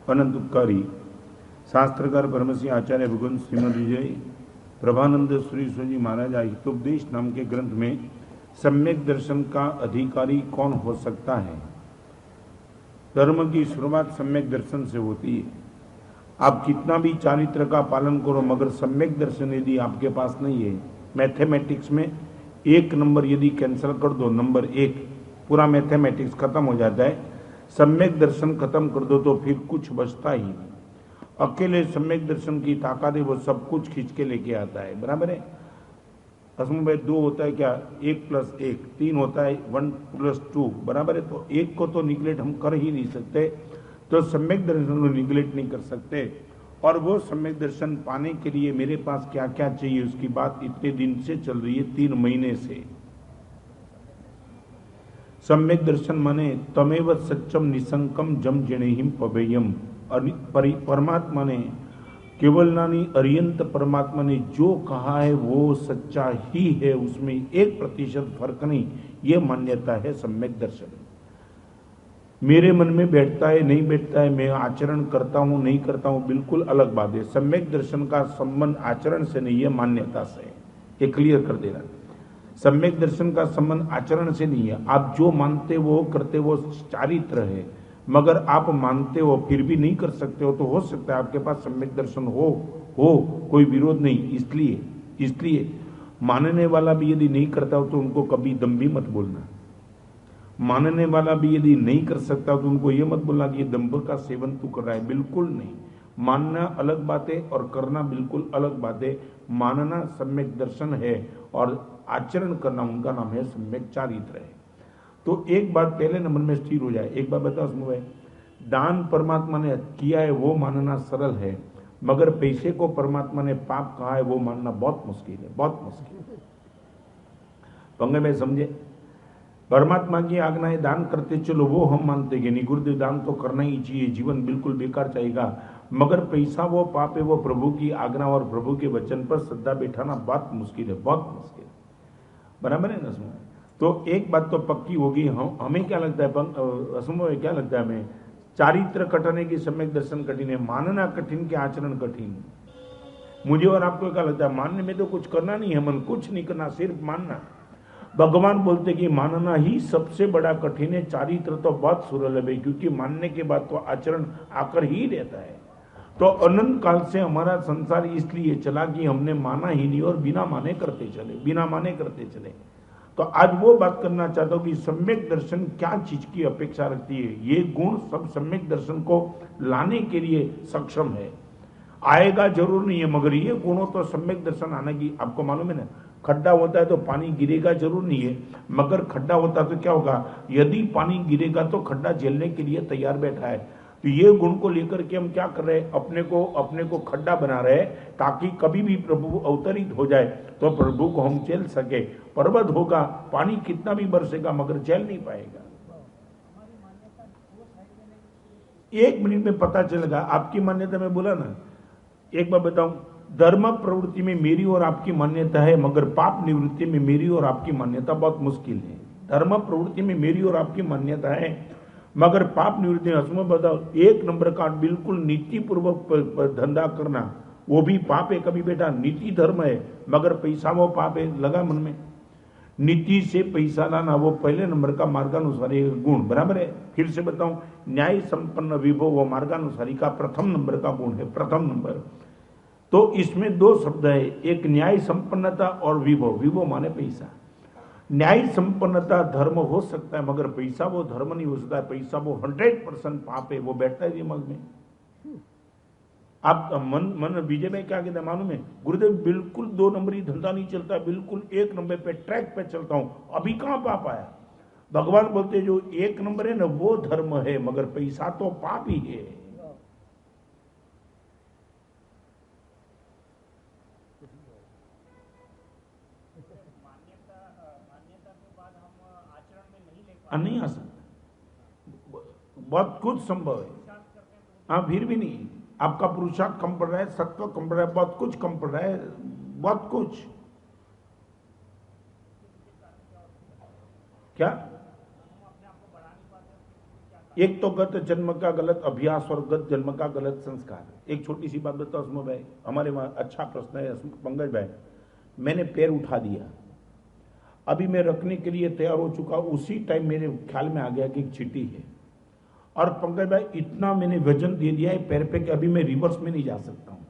अनंत उपकारी शास्त्रकार ब्रह्मश्री आचार्य भगवंत श्रीमद विजय प्रभानंद सुरेश्वर जी महाराज हितोपदेश नाम के ग्रंथ में सम्यक दर्शन का अधिकारी कौन हो सकता है। धर्म की शुरुआत सम्यक दर्शन से होती है। आप कितना भी चारित्र का पालन करो मगर सम्यक दर्शन यदि आपके पास नहीं है, मैथमेटिक्स में एक नंबर यदि कैंसिल कर दो, नंबर एक, पूरा मैथमेटिक्स खत्म हो जाता है। सम्यक दर्शन खत्म कर दो तो फिर कुछ बचता ही नहीं। अकेले सम्यक दर्शन की ताकत है, वो सब कुछ खींच के लेके आता है। बराबर है। असम भाई 2 होता है क्या, 1 + 1, 3 होता है 1 + 2, बराबर है। तो एक को तो निगलेक्ट हम कर ही नहीं सकते, तो सम्यक दर्शन को निगलेक्ट नहीं कर सकते। और वो सम्यक दर्शन पाने के लिए मेरे पास क्या क्या चाहिए, उसकी बात इतने दिन से चल रही है, 3 महीने से। सम्यक दर्शन माने तमेव सच्चम निसंकम जम जनेहिम पवेयम। परमात्मा ने केवल नानी अरियंत परमात्मा ने जो कहा है वो सच्चा ही है, उसमें 1% फर्क नहीं। ये मान्यता है सम्यक दर्शन। मेरे मन में बैठता है नहीं बैठता है, मैं आचरण करता हूं नहीं करता हूं, बिल्कुल अलग बात है। सम्यक दर्शन का संबंध आचरण से नहीं है, मान्यता से। ये क्लियर कर देना। सम्यक दर्शन का संबंध आचरण से नहीं है। आप जो मानते वो करते वो चारित्र है, मगर आप मानते हो फिर भी नहीं कर सकते हो, तो हो सकता है आपके पास सम्यक दर्शन हो, कोई विरोध नहीं। इसलिए मानने वाला भी यदि नहीं करता हो तो उनको कभी दम भी मत बोलना। मानने वाला भी यदि नहीं कर सकता तो उनको ये मत बोलना कि ये दंभ का सेवन तू कर रहा है। बिल्कुल नहीं। मानना अलग बात है और करना बिल्कुल अलग बात है। मानना सम्यक दर्शन है और आचरण करना उनका नाम है सम्यक चारित्र है। तो एक बात पहले नंबर में स्थिर हो जाए। एक बात बताओ समूह, दान परमात्मा ने किया है वो मानना सरल है, मगर पैसे को परमात्मा ने पाप कहा है वो मानना बहुत मुश्किल है, बहुत मुश्किल है। पंगे में समझे। परमात्मा की आज्ञाएं दान करते चलो वो हम मानते हैं, नहीं गुरुदेव दान तो करना ही चाहिए, जीवन बिल्कुल बेकार जाएगा, मगर पैसा वो पाप है, वो प्रभु की आज्ञा और प्रभु के वचन पर श्रद्धा बैठाना बहुत मुश्किल है, बहुत मुश्किल है। बराबर है ना सुनो। तो एक बात तो पक्की होगी, हमें क्या लगता है असमो में क्या लगता है हमें, चारित्र कठिन है कि सम्यक दर्शन कठिन है? मानना कठिन के आचरण कठिन? मुझे और आपको क्या लगता है? मानने में तो कुछ करना नहीं है, मन कुछ नहीं करना, सिर्फ मानना। भगवान बोलते कि मानना ही सबसे बड़ा कठिन है, चारित्र तो बहुत सुलभ है, क्योंकि मानने के बाद तो आचरण आकर ही रहता है। तो अनंत काल से हमारा संसार इसलिए चला कि हमने माना ही नहीं और बिना माने करते चले, बिना माने करते चले। तो आज वो बात करना चाहता हूं कि सम्यक दर्शन क्या चीज की अपेक्षा रखती है। ये गुण सब सम्यक दर्शन को लाने के लिए सक्षम है। आएगा जरूर नहीं है, मगर ये गुणों तो सम्यक दर्शन आने की। आपको मालूम है ना, खड्डा होता है तो पानी गिरेगा जरूर नहीं है, मगर खड्डा होता तो क्या होगा, यदि पानी गिरेगा तो खड्डा झेलने के लिए तैयार बैठा है। तो ये गुण को लेकर के हम क्या कर रहे हैं, अपने को खड्डा बना रहे हैं, ताकि कभी भी प्रभु अवतरित हो जाए तो प्रभु को हम झेल सके। पर्वत होगा, पानी कितना भी बरसेगा मगर झेल नहीं पाएगा। 1 मिनट में पता चलेगा। आपकी मान्यता में बोला ना, एक बार बताऊं, धर्म प्रवृत्ति में मेरी और आपकी मान्यता है, मगर पाप निवृत्ति में मेरी और आपकी मान्यता बहुत मुश्किल है। धर्म प्रवृत्ति में मेरी और आपकी मान्यता है, मगर पाप निवृत्ति में असम बताओ, 1 नंबर का बिल्कुल नीति पूर्वक धंधा करना वो भी पाप है। कभी बेटा नीति धर्म है, मगर पैसा वो पाप है। लगा मन में, नीति से पैसा लाना वो पहले नंबर का मार्गानुसारी गुण, बराबर है। फिर से बताऊं, न्याय संपन्न विभव वो मार्गानुसारी का प्रथम नंबर का गुण है, प्रथम नंबर। तो इसमें 2 शब्द है, एक न्याय संपन्नता और विभव। विभव माने पैसा। न्याय संपन्नता धर्म हो सकता है, मगर पैसा वो धर्म नहीं हो सकता है। पैसा वो 100% पाप है, वो बैठता है दिमाग में। आप मन बीजे में क्या कहते हैं मालूम है, गुरुदेव बिल्कुल 2 नंबरी धंधा नहीं चलता, बिल्कुल 1 नंबर पे ट्रैक पे चलता हूं, अभी कहां पाप आया? भगवान बोलते जो 1 नंबर है ना वो धर्म है, मगर पैसा तो पाप ही है। नहीं आ सकता, बहुत कुछ संभव है। हाँ, फिर भी नहीं। आपका पुरुषार्थ कम पड़ रहा है, सत्व कम पड़ रहा है, बहुत कुछ कम पड़ रहा है, बहुत कुछ। क्या एक तो गत जन्म का गलत अभ्यास और गत जन्म का गलत संस्कार। एक छोटी सी बात बताओ असमो भाई, हमारे वहां अच्छा प्रश्न है पंकज भाई। मैंने पैर उठा दिया, अभी मैं रखने के लिए तैयार हो चुका, उसी टाइम मेरे ख्याल में आ गया कि एक चींटी है, और पंकज भाई इतना मैंने वजन दे दिया है पैर पे कि अभी मैं रिवर्स में नहीं जा सकता हूं।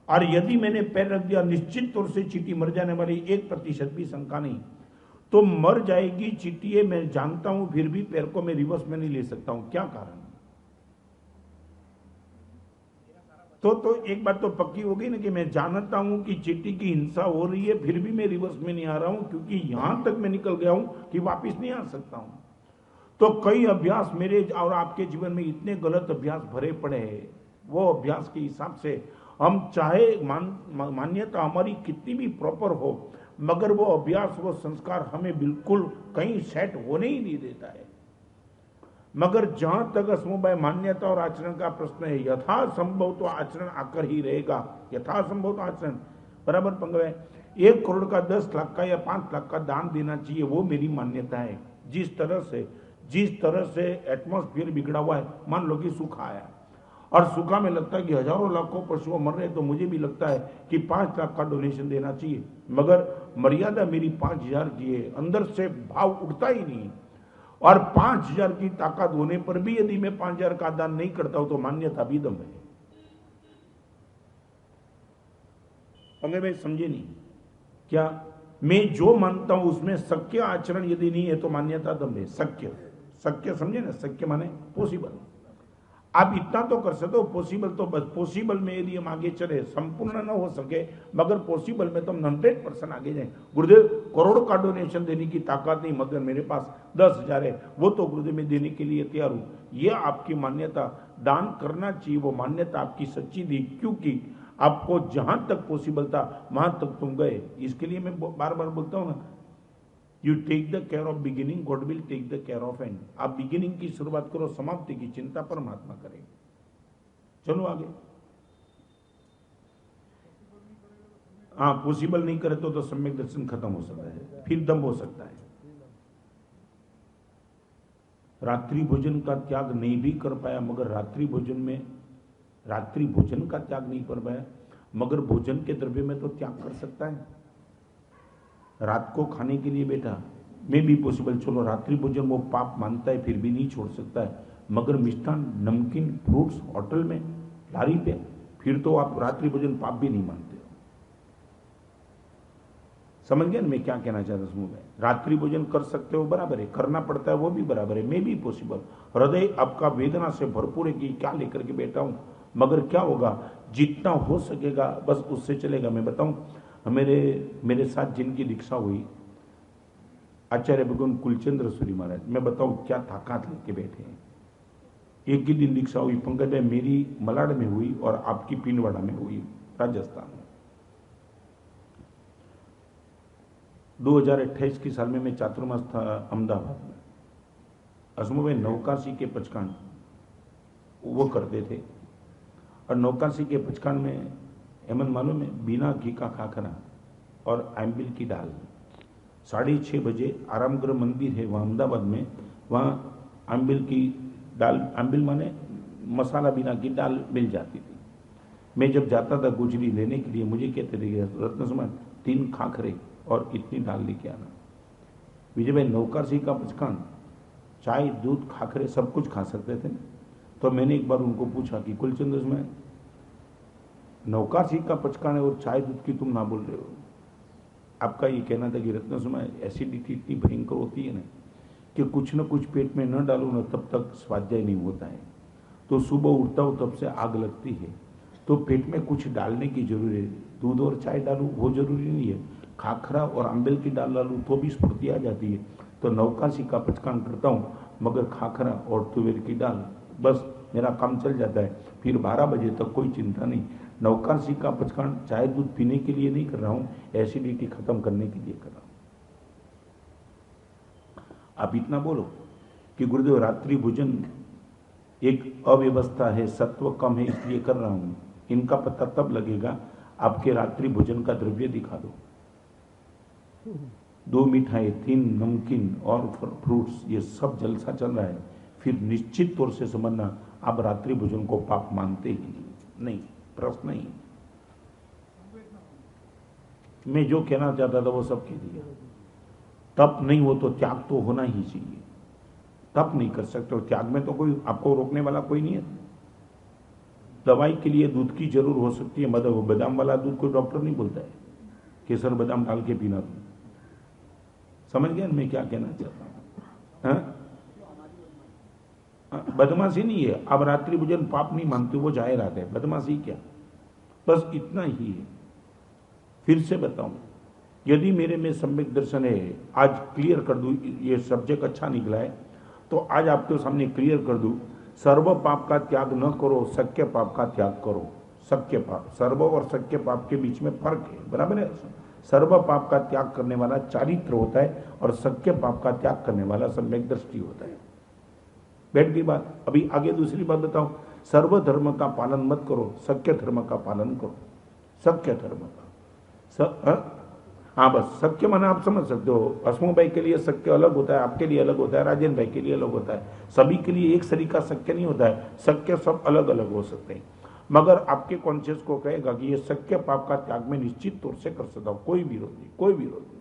और यदि मैंने पैर रख दिया, निश्चित तौर से चींटी मर जाने वाली, 1% भी शंका नहीं, तो मर जाएगी चींटी है, मैं जानता हूं, फिर भी पैर को मैं रिवर्स में नहीं ले सकता हूं। क्या कारण? तो एक बात तो पक्की हो गई ना कि मैं जानता हूं कि चींटी की हिंसा हो रही है, फिर भी मैं रिवर्स में नहीं आ रहा हूं, क्योंकि यहां तक मैं निकल गया हूं कि वापिस नहीं आ सकता हूं। तो कई अभ्यास मेरे और आपके जीवन में इतने गलत अभ्यास भरे पड़े हैं, वो अभ्यास के हिसाब से हम चाहे मान्यता हमारी कितनी भी प्रॉपर हो, मगर वो अभ्यास वो संस्कार हमें बिल्कुल कहीं सेट होने ही नहीं देता है। मगर जहां तक असमुदाय मान्यता और आचरण का प्रश्न है, यथासंभव तो आचरण आकर ही रहेगा, यथासंभव तो आचरण बराबर। पंगव है 1 करोड़ का 10 लाख का या 5 लाख का दान देना चाहिए, वो मेरी मान्यता है। जिस तरह से एटमॉस्फेयर बिगड़ा हुआ है, मान लो कि सूखा आया और सूखा में लगता है कि हजारों लाखों पशुओं मर रहे हैं, तो मुझे भी लगता है कि 5 लाख का डोनेशन देना चाहिए, मगर मर्यादा मेरी 5000 की है, अंदर से भाव उठता ही नहीं। और 5000 की ताकत होने पर भी यदि मैं 5000 का दान नहीं करता हूं तो मान्यता भी दम है। पंगे भाई समझे नहीं क्या? मैं जो मानता हूं उसमें शक्य आचरण यदि नहीं है तो मान्यता दम है। शक्य समझे ना, शक्य माने पॉसिबल। आप इतना तो कर सकते हो पॉसिबल, तो बस पॉसिबल में यदि हम आगे चले, संपूर्ण ना हो सके मगर पॉसिबल में तो हम 100% आगे जाए। गुरुदेव करोड़ का डोनेशन देने की ताकत नहीं, मगर मेरे पास 10,000 है, वो तो गुरुदेव में देने के लिए तैयार हूं। यह आपकी मान्यता, दान करना चाहिए, वो मान्यता आपकी सच्ची थी, क्योंकि आपको जहां तक पॉसिबल था वहां तक तुम गए। इसके लिए मैं बार बार बोलता हूं ना, you take the care of beginning, God will take the care of end. आप बिगिनिंग की शुरुआत करो, समाप्ति की चिंता परमात्मा करेंगे। चलो आगे। हाँ, पॉसिबल नहीं करे तो सम्यक दर्शन खत्म हो सकता है, फिर दम हो सकता है। रात्रि भोजन का त्याग नहीं भी कर पाया, मगर रात्रि भोजन का त्याग नहीं कर पाया, मगर भोजन के द्रव्य में तो त्याग कर सकता है। रात को खाने के लिए बैठा, मैं भी पॉसिबल, चलो रात्रि भोजन वो पाप मानता है, फिर भी नहीं छोड़ सकता है, मगर मिष्ठान, नमकीन, फ्रूट्स होटल में, लारी पे, फिर तो आप रात्रि भोजन पाप भी नहीं मानते हो। समझ गया ना मैं क्या कहना चाहता हूं? में रात्रि भोजन कर सकते हो बराबर है, करना पड़ता है वो भी बराबर है, मैं भी पॉसिबल। हृदय आपका वेदना से भरपूर है कि क्या लेकर के बैठा हूं, मगर क्या होगा, जितना हो सकेगा बस उससे चलेगा। मैं बताऊं, मेरे साथ जिनकी दीक्षा हुई, आचार्य भगवान कुलचंद्र सूरी महाराज, मैं बताऊं क्या ताकत लेके बैठे हैं। एक ही दिन दीक्षा हुई पंकज भाई, मेरी मलाड में हुई और आपकी पिंडवाड़ा में हुई, राजस्थान में। 2028 की साल में मैं चातुर्मास था अहमदाबाद में। असमो में नौकाशी के पचकान वो करते थे, और नौकाशी के पचकान में हेमंत मालूम है, बिना घी का खाखरा और आम्बिल की दाल। 6:30 बजे आरामगृह मंदिर है वहाँ अहमदाबाद में, वहाँ आम्बिल की दाल, आम्बिल माने मसाला बिना की दाल मिल जाती थी। मैं जब जाता था गुजरी लेने के लिए, मुझे कहते थे रत्न समान 3 खाखरे और इतनी दाल लेके आना। विजय भाई नौकाशी का पचकान, चाय, दूध, खाखरे सब कुछ खा सकते थे। तो मैंने एक बार उनको पूछा कि कुलचंद्र में नौकाशी का पचकान है और चाय दूध की तुम ना बोल रहे हो। आपका ये कहना था कि रत्न समय एसिडिटी इतनी भयंकर होती है ना कि कुछ न कुछ पेट में न डालो ना तब तक स्वाध्याय नहीं होता है। तो सुबह उठता हूँ तब से आग लगती है, तो पेट में कुछ डालने की जरूरी है। दूध और चाय डालूं वो जरूरी नहीं है, खाखरा और अम्बिल की दाल डालूं तो भी स्फूर्ति आ जाती है। तो नौकाशी का पचकान करता हूँ, मगर खाखरा और तुवेर की दाल, बस मेरा काम चल जाता है। फिर 12 बजे तक कोई चिंता नहीं। नौकाशी का पचकान चाय दूध पीने के लिए नहीं कर रहा हूँ, एसिडिटी खत्म करने के लिए कर रहा हूँ। आप इतना बोलो कि गुरुदेव रात्रि भोजन एक अव्यवस्था है, सत्व कम है इसलिए कर रहा हूं। इनका पता तब लगेगा आपके रात्रि भोजन का द्रव्य दिखा दो। 2 मिठाई, 3 नमकीन और फ्रूट्स, ये सब जलसा चल रहा है, फिर निश्चित तौर से समझना आप रात्रि भोजन को पाप मानते ही नहीं। प्रश्न ही। मैं जो कहना चाहता था वो सब कह दिया। तप नहीं हो तो त्याग तो होना ही चाहिए। तप नहीं कर सकते हो, त्याग में तो कोई आपको रोकने वाला कोई नहीं है। दवाई के लिए दूध की जरूर हो सकती है, मतलब बादाम वाला दूध कोई डॉक्टर नहीं बोलता है केसर बादाम डाल के पीना। तुम समझ गए मैं क्या कहना चाहता हूं? बदमाशी नहीं है। अब रात्रि भोजन पाप नहीं मानते, वो जाहिरात है। बदमाशी क्या, बस इतना ही है। फिर से बताऊं, यदि मेरे में सम्यक दर्शन है, आज क्लियर कर दूं, ये सब्जेक्ट अच्छा निकला है तो आज आपके सामने क्लियर कर दूं, सर्व पाप का त्याग न करो, सक्य पाप का त्याग करो। सक्य पाप, सर्व और सक्य पाप के बीच में फर्क है, बराबर है। सर्व पाप का त्याग करने वाला चारित्र होता है और सक्य पाप का त्याग करने वाला सम्यक दृष्टि होता है। बैठ गई बात। अभी आगे दूसरी बात बताओ, सर्व धर्म का पालन मत करो, सक्य धर्म का पालन करो। सक्य धर्म का, हाँ बस सक्य माना आप समझ सकते हो। हसमू भाई के लिए सक्य अलग होता है, आपके लिए अलग होता है, राजेंद्र भाई के लिए अलग होता है। सभी के लिए एक सरीका सक्य नहीं होता है। सक्य सब अलग अलग हो सकते हैं, मगर आपके कॉन्शियस को कहेगा कि ये सक्य पाप का त्याग में निश्चित तौर से कर सकता हूं, कोई विरोध नहीं, कोई विरोध नहीं।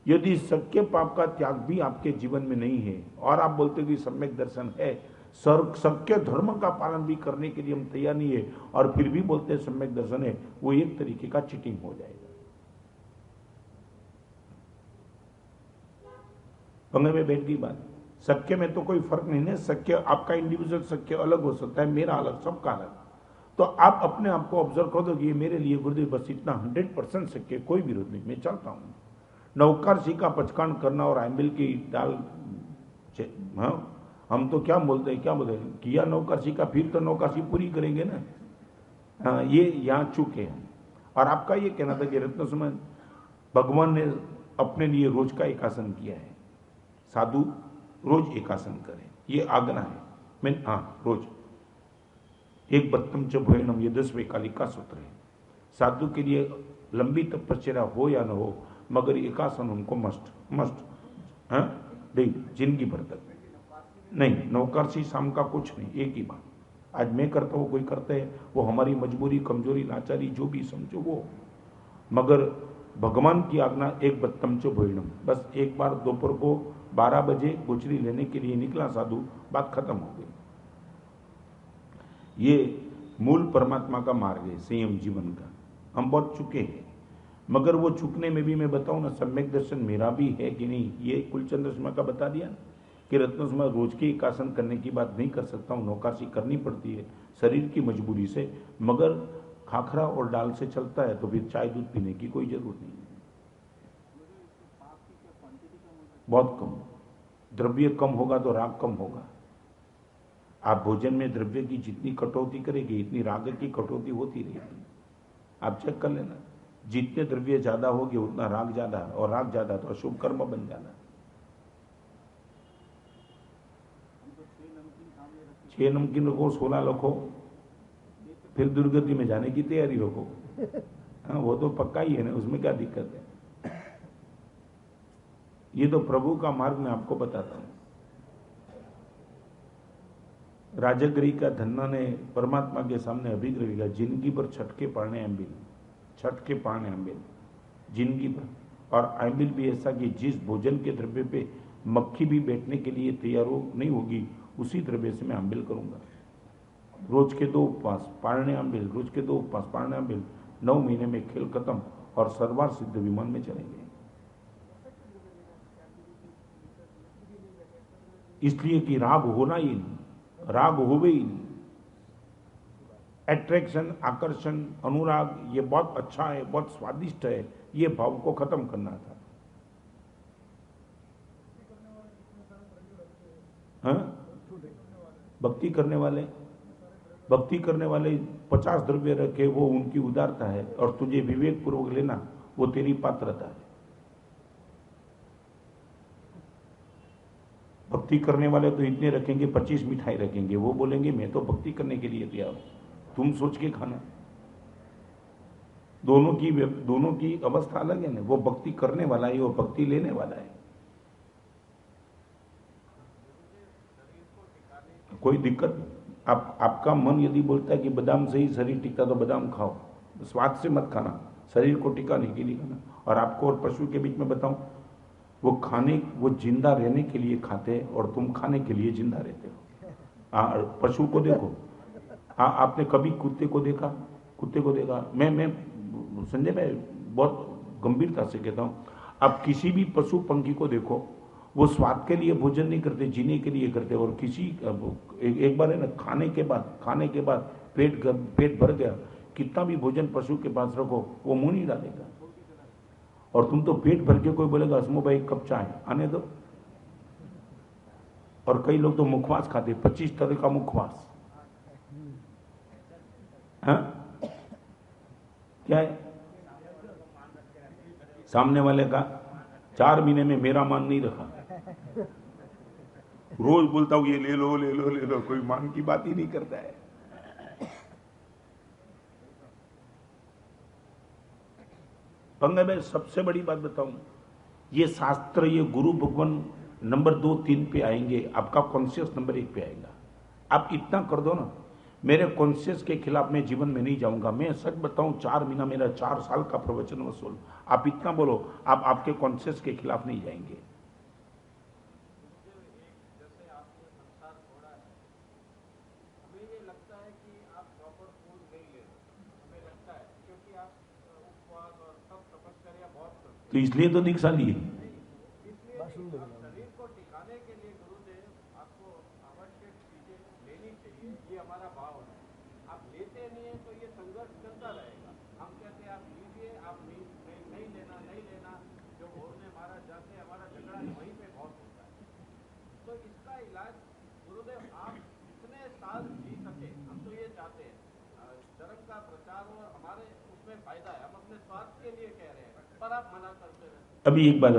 यदि सक्य पाप का त्याग भी आपके जीवन में नहीं है और आप बोलते कि सम्यक दर्शन है, सक्य धर्म का पालन भी करने के लिए हम तैयार नहीं है और फिर भी बोलते हैं सम्यक दर्शन है, वो एक तरीके का चीटिंग हो जाएगा। पंगे में बैठ गई बात। सक्य में तो कोई फर्क नहीं है। सक्य आपका इंडिविजुअल सक्य अलग हो सकता है, मेरा अलग, सबका अलग। तो आप अपने आप को ऑब्जर्व कर दो कि ये मेरे लिए गुरुदेव बस इतना 100% सक्य, कोई विरोध नहीं, मैं चलता हूं। नौकारसी का पचकान करना और आंबिल की दाल, हाँ हम तो क्या बोलते हैं, क्या बोलते हैं, किया नौकारसी का, फिर तो नौकारसी पूरी करेंगे ना। हाँ, ये यहाँ चुके हैं। और आपका ये कहना था कि रत्न सुमन भगवान ने अपने लिए रोज का एक आसन किया है, साधु रोज एक आसन करें, ये आज्ञा है। मैं हाँ रोज एक बत्तम च भोजनम, ये 10वें कालिका सूत्र है। साधु के लिए लंबी तपस्या हो या न हो, मगर एकासन उनको मस्ट जिंदगी भर तक नहीं। नौकरसी शाम का कुछ नहीं, एक ही बात। आज मैं करता हूँ, कोई करते हैं, वो हमारी मजबूरी, कमजोरी, लाचारी जो भी समझो वो, मगर भगवान की आज्ञा एक बत्तम च भोजनम। बस एक बार दोपहर को 12 बजे गुचरी लेने के लिए निकला साधु, बात खत्म हो गई। ये मूल परमात्मा का मार्ग है, संयम जीवन का। हम बहुत चुके हैं, मगर वो चुकने में भी मैं बताऊं ना, सम्यक दर्शन मेरा भी है कि नहीं, ये कुलचंद्र शर्मा का बता दिया कि रत्न शर्मा रोज के एक आसन करने की बात नहीं कर सकता हूं, नौकारसी करनी पड़ती है शरीर की मजबूरी से, मगर खाखरा और दाल से चलता है तो फिर चाय दूध पीने की कोई जरूरत नहीं है। बहुत कम, द्रव्य कम होगा तो राग कम होगा। आप भोजन में द्रव्य की जितनी कटौती करेगी, इतनी राग की कटौती होती रहेगी। आप चेक कर लेना, जितने द्रव्य ज्यादा होगे उतना राग ज्यादा, और राग ज्यादा तो अशुभ कर्म बन जाना। 6 नमकीन रखो, 16 रखो, फिर दुर्गति में जाने की तैयारी रखो। हाँ वो तो पक्का ही है ना, उसमें क्या दिक्कत है। ये तो प्रभु का मार्ग मैं आपको बताता हूं। राजगिरी का धन्ना ने परमात्मा के सामने अभिग्रह किया, जिंदगी पर छटके पाने अम्बिल, छटके पाने अम्बिल जिंदगी पर। और अम्बिल भी ऐसा कि जिस भोजन के द्रव्य पे मक्खी भी बैठने के लिए तैयार हो नहीं होगी, उसी द्रव्य से मैं अम्बिल करूंगा। रोज के 2 उपवास पारणे अम्बिल, रोज के 2 उपवास पारणे अम्बिल, 9 महीने में खेल खत्म और सर्वार सिद्ध विमान में चलेंगे। इसलिए कि राग होना ही नहीं, राग होवे ही नहीं। अट्रैक्शन, आकर्षण, अनुराग ये बहुत अच्छा है, बहुत स्वादिष्ट है, ये भाव को खत्म करना था। हाँ? भक्ति करने वाले 50 द्रव्य रखे, वो उनकी उदारता है, और तुझे विवेक पूर्वक लेना वो तेरी पात्रता है। भक्ति करने वाले तो इतने रखेंगे, 25 मिठाई रखेंगे, वो बोलेंगे मैं तो भक्ति करने के लिए तैयार हूं, तुम सोच के खाना। दोनों की अवस्था अलग है ना। वो भक्ति करने वाला है, वो भक्ति लेने वाला है। कोई दिक्कत। आपका मन यदि बोलता है कि बादाम से ही शरीर टिकता तो बादाम खाओ, स्वाद से मत खाना, शरीर को टिकाने के लिए खाना। और आपको और पशु के बीच में बताऊं, वो जिंदा रहने के लिए खाते हैं और तुम खाने के लिए जिंदा रहते हो। पशु को देखो, आपने कभी कुत्ते को देखा? मैं संजय भाई बहुत गंभीरता से कहता हूं, आप किसी भी पशु पंखी को देखो, वो स्वाद के लिए भोजन नहीं करते, जीने के लिए करते। और एक बार है ना, खाने के बाद पेट भर गया, कितना भी भोजन पशु के पास रखो वो मुंह नहीं डालेगा। और तुम तो पेट भर के, कोई बोलेगा असमो भाई एक कप चाय आने दो। और कई लोग तो मुखवास खाते, 25 तरह का मुखवास। हाँ? क्या है? सामने वाले का 4 महीने में मेरा मान नहीं रखा, रोज बोलता हूं ये ले लो, कोई मान की बात ही नहीं करता है। पंगे में सबसे बड़ी बात बताऊं, ये शास्त्र, ये गुरु भगवान नंबर 2 3 पे आएंगे, आपका कॉन्शियस नंबर 1 पे आएगा। आप इतना कर दो ना, मेरे कॉन्शियस के खिलाफ मैं जीवन में नहीं जाऊंगा। मैं सच बताऊं, 4 महीना मेरा 4 साल का प्रवचन वसूल। आप इतना बोलो, आप आपके कॉन्शियस के खिलाफ नहीं जाएंगे। तो इसलिए तो दीक्षा ली। शरीर को टिकाने के लिए गुरुदेव आपको आवश्यक चीजें लेनी चाहिए, ये हमारा भाव है। आप लेते नहीं है तो ये संघर्ष चलता रहेगा। हम कहते हैं आप लीजिए, आप नहीं लेना, जो बोलने महाराज जाते हमारा झगड़ा वहीं पे बहुत होता है। तो इसका इलाज गुरुदेव आप जितने साल जी सके, हम तो ये चाहते हैं धर्म का प्रचार हो, हमारे उसमें फायदा है, हम अपने स्वार्थ के लिए कह रहे हैं, पर आप मना करते रहे। अभी एक बात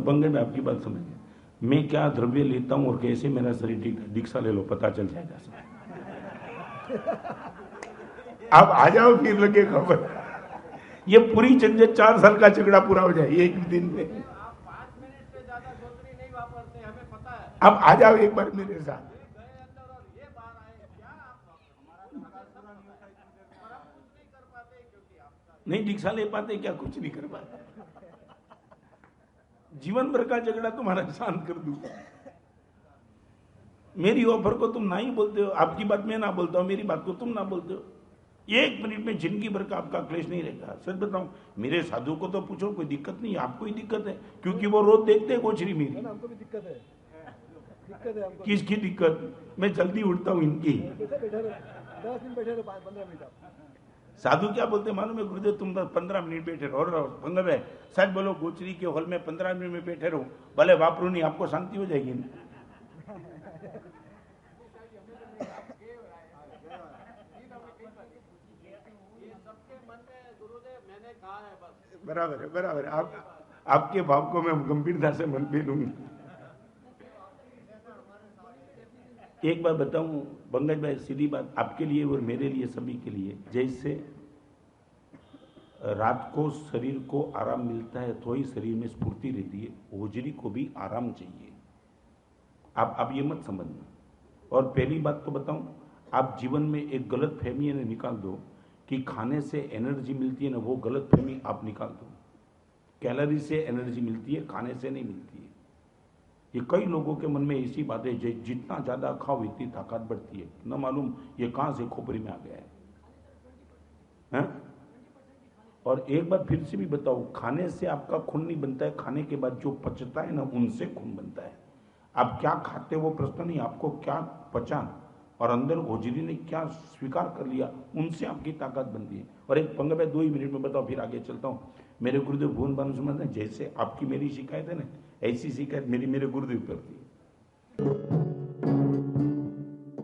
पंगे में आपकी बात समझ, मैं क्या द्रव्य लेता हूं और कैसे मेरा शरीर टिकता, दीक्षा ले लो, पता चल जाएगा। आप आ जाओ, फिर लगे खबर। ये पूरी झंझट 4 साल का झगड़ा पूरा हो जाए एक दिन में। आप 5 मिनट से ज्यादा गोत्री नहीं वापरते, हमें पता है। आप आ जाओ एक बार मेरे साथ। नहीं दीक्षा ले पाते क्या? कुछ नहीं कर पाते। जीवन भर का झगड़ा तुम्हारा शांत कर दूं। मेरी ऑफर को तुम ना ही बोलते हो, आपकी बात मैं ना बोलता हूं, मेरी बात को तुम ना बोलते हो। 1 मिनट में जिंदगी भर का आपका क्लेश नहीं रहेगा। सच बताऊं, मेरे साधु को तो पूछो, कोई दिक्कत नहीं, आपको ही दिक्कत है, क्योंकि वो रोज देखते हैं गोचरी मेरी। हमको भी दिक्कत है हमको। किसकी दिक्कत? मैं जल्दी उठता हूँ इनकी। 10 मिनट बैठे रहो, 15 मिनट। साधु क्या बोलते मालूम है गुरुदेव, तुम 15 मिनट बैठे रहो। पंगब है, सच बोलो, गोचरी के हॉल में 15 मिनट में बैठे रहो, भले वापरू नहीं, आपको शांति हो जाएगी ना। बराबर है। आपके भाव को मैं गंभीरता से मन पे लूंगा। एक बात बताऊं पंकज भाई, सीधी बात आपके लिए और मेरे लिए, सभी के लिए, जैसे रात को शरीर को आराम मिलता है तो ही शरीर में स्फूर्ति रहती है, होजरी को भी आराम चाहिए। आप ये मत समझना। और पहली बात तो बताऊं, आप जीवन में एक गलत फहमी निकाल दो कि खाने से एनर्जी मिलती है ना, वो गलत फहमी आप निकाल दो। कैलोरी से एनर्जी मिलती है, खाने से नहीं मिलती है। ये कई लोगों के मन में ऐसी बात है, जितना ज्यादा खाओ इतनी ताकत बढ़ती है, न मालूम ये कहां से खोपड़ी में आ गया है? और एक बार फिर से भी बताओ, खाने से आपका खून नहीं बनता है, खाने के बाद जो पचता है ना, उनसे खून बनता है। आप क्या खाते वो प्रश्न नहीं, आपको क्या पचा और अंदर ओजरी ने क्या स्वीकार कर लिया, उनसे आपकी ताकत बनती है। और एक पंग में 2 ही मिनट में बताओ, फिर आगे चलता हूँ। मेरे गुरुदेव भुवन भानु समझ हैं, जैसे आपकी मेरी शिकायत है ना, ऐसी शिकायत मेरे गुरुदेव करती है।